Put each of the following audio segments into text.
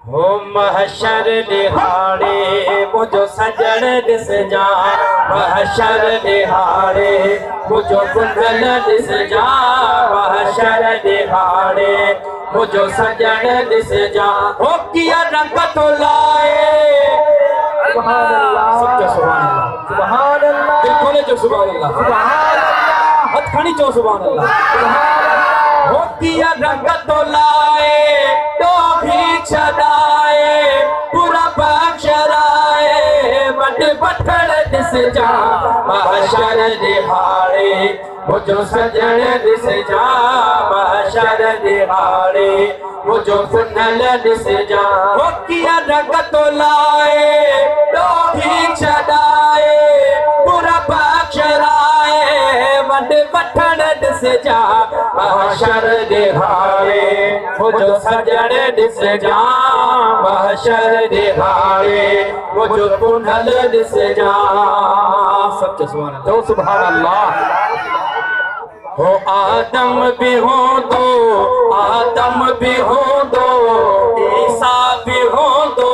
हो महशर दिहाड़े मुझो सजण दिस जा महशर दिहाड़े मुझो कुंडल दिस जा महशर दिहाड़े मुझो सजण दिस जा हो किया रंग तो लाए सुभान अल्लाह सुभान अल्लाह सुभान अल्लाह दिल खोले जो सुभान अल्लाह सुभान अल्लाह हथ खणी जो सुभान अल्लाह हो किया रंग तो लाए तो भी छदाए पूरा बख्शराए बट पत्थर दिस जा महशर दिहाड़े मुझो सजण दिस जा महशर दिहाड़े मुझो कुंडल दिस जा हो किया रंग तो लाए तो भी छदाए पूरा बख्शराए बट पत्थर दिस जा महशर दिहाड़े मुझो सजण दिस जा महशर दिहाड़े मुझो कुंडल दिस जा सच सुभान अल्लाह हो आदम भी हो दो ईसा भी हो दो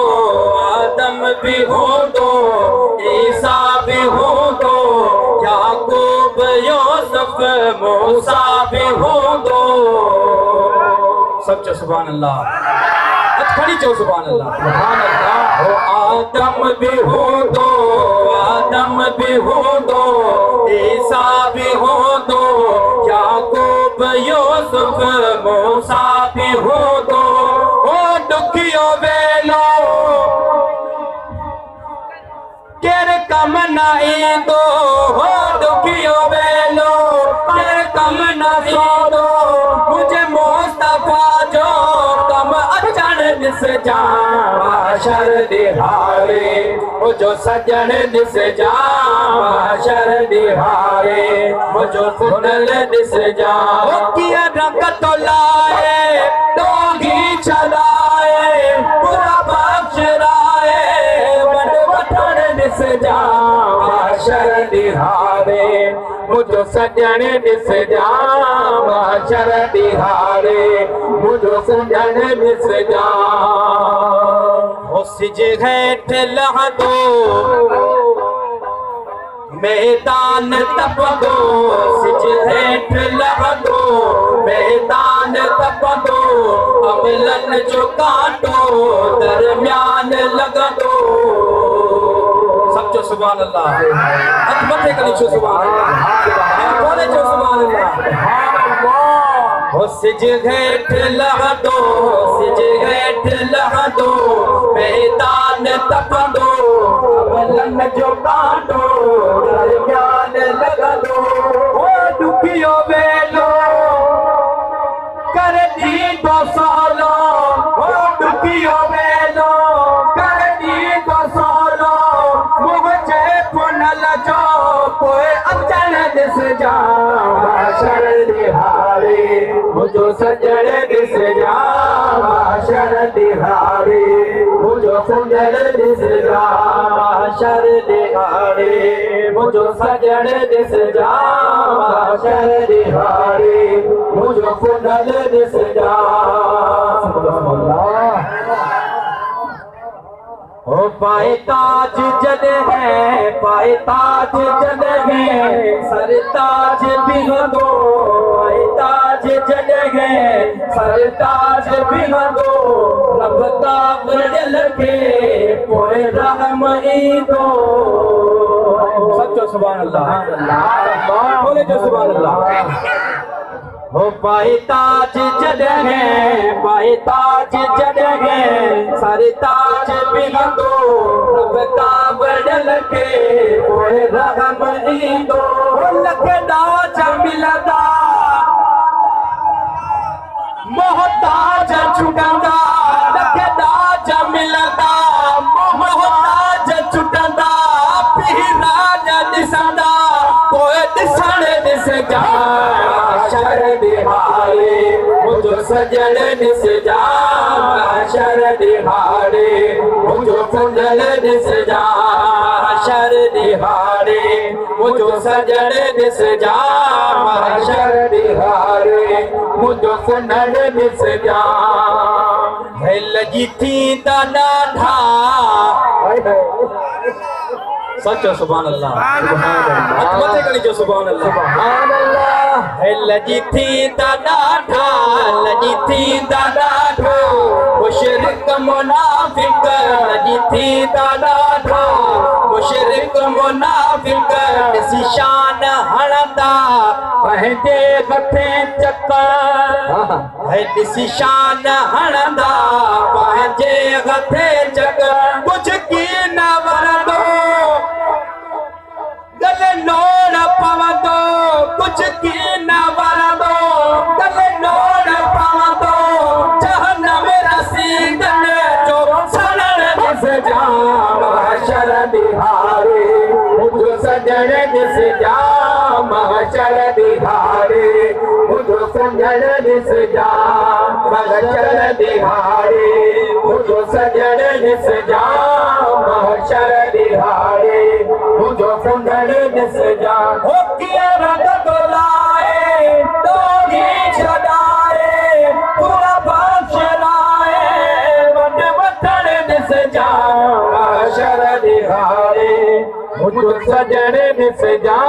आदम भी हो दो ईसा भी हो दो याकूब यूसुफ मूसा भी हो दो सच्चा सुभान अल्लाह खड़ी चो सुभान अल्लाह हो आदम भी हो दो ईसा भी हो दो याकूब यूसुफ मूसा भी हो दो हो दुखियो वेलो केर कम नाई दो हो दुखियो वेलो केर कम नाई दो मुझे मुस्तफा जो कम अचण दिस जा महशर दिहाड़े मुझो सजण दिस जा महशर दिहाड़े मुझो कुंडल दिस जा हो किया रंग तो लाए तो ही छलाए पूरा बख्शराए बट पत्थर दिस जा महशर दिहाड़े मुझो सजण दिस जा महशर दिहाड़े मुझो सजण दिस जा हो सिज हेठ लह दो मैदान तप दो सिज हेठ लह दो मैदान तप दो अमलन जो काटो दरमियान लग दो सच्चो सुभान अल्लाह हथ मथे करी छो सुभान अल्लाह बोले छो सुभान अल्लाह हो सिज हेठ लह दो मैदान तप दो अमलन जो काटो दरमियान लग दो हो दुखियो वेलो कर दी तो सालो हो दुखियो वेलो कर दी तो सालो मुझे पुनल जो कोई अचण दिस जा महशर दिहाड़े मुझो सजण दिस जा महशर दिहाड़े मुझो कुंडल दिस जा महशर दिहाड़े मुझो सजण दिस जा महशर दिहाड़े मुझो कुंडल दिस जा हो पाए ताज जद है सरताज भी हो दो पाए ताज जद है सरताज भी हो दो रब का बदल के पोए रहम ई दो सच्चो सुभान अल्लाह बोले जो सुभान अल्लाह हो पाए ताज जद है सारे ताज भी दो रब का बदल के कोई रहम ई दो लखदाज मिलदा मोहताज छुटंदा लखदाज मिलदा मोहताज छुटंदा पीराज दिसंदा कोई दिसण दिस जा महशर दिहाड़े मुझो सजण दिस जा महशर दिहाड़े मुझो कुंडल दिस जा महशर दिहाड़े मुझो सजण दिस जा महशर दिहाड़े मुझो कुंडल दिस जा लगी थी ॾाढा सच सुभान अल्लाह मथे कणी जो सुभान अल्लाह लगी थी ॾाढा लगी थी ॾाढा मुशरिक मुनाफिक लगी थी ॾाढा मुशरिक मुनाफिक ॾिसी शान हणंदा पंहिंजे मथे चकर ॾिसी शान हणंदा पंहिंजे मथे चकर कुझु कीअं न वणंदो गले लोड़ पवंदो कुझु कीअं न वणंदो गले लोड़ पवंदो जहन्नम रसीदन जो सड़ण ॾिस जा महशर दिहारे मुंहिंजो सजण ॾिस जा महशर दिहारे मुंहिंजो सजण ॾिस जा महशर दिहारे मुंहिंजो सजण ॾिस जा महशर दिहारे मुंहिंजो सजण ॾिस जा हो कीअं रंग दोलाए डोरी छॾाए पूरा बख़्शलाए वॾ वठण ॾिस जा महशर दिहारे मुंहिंजो सजण ॾिस जा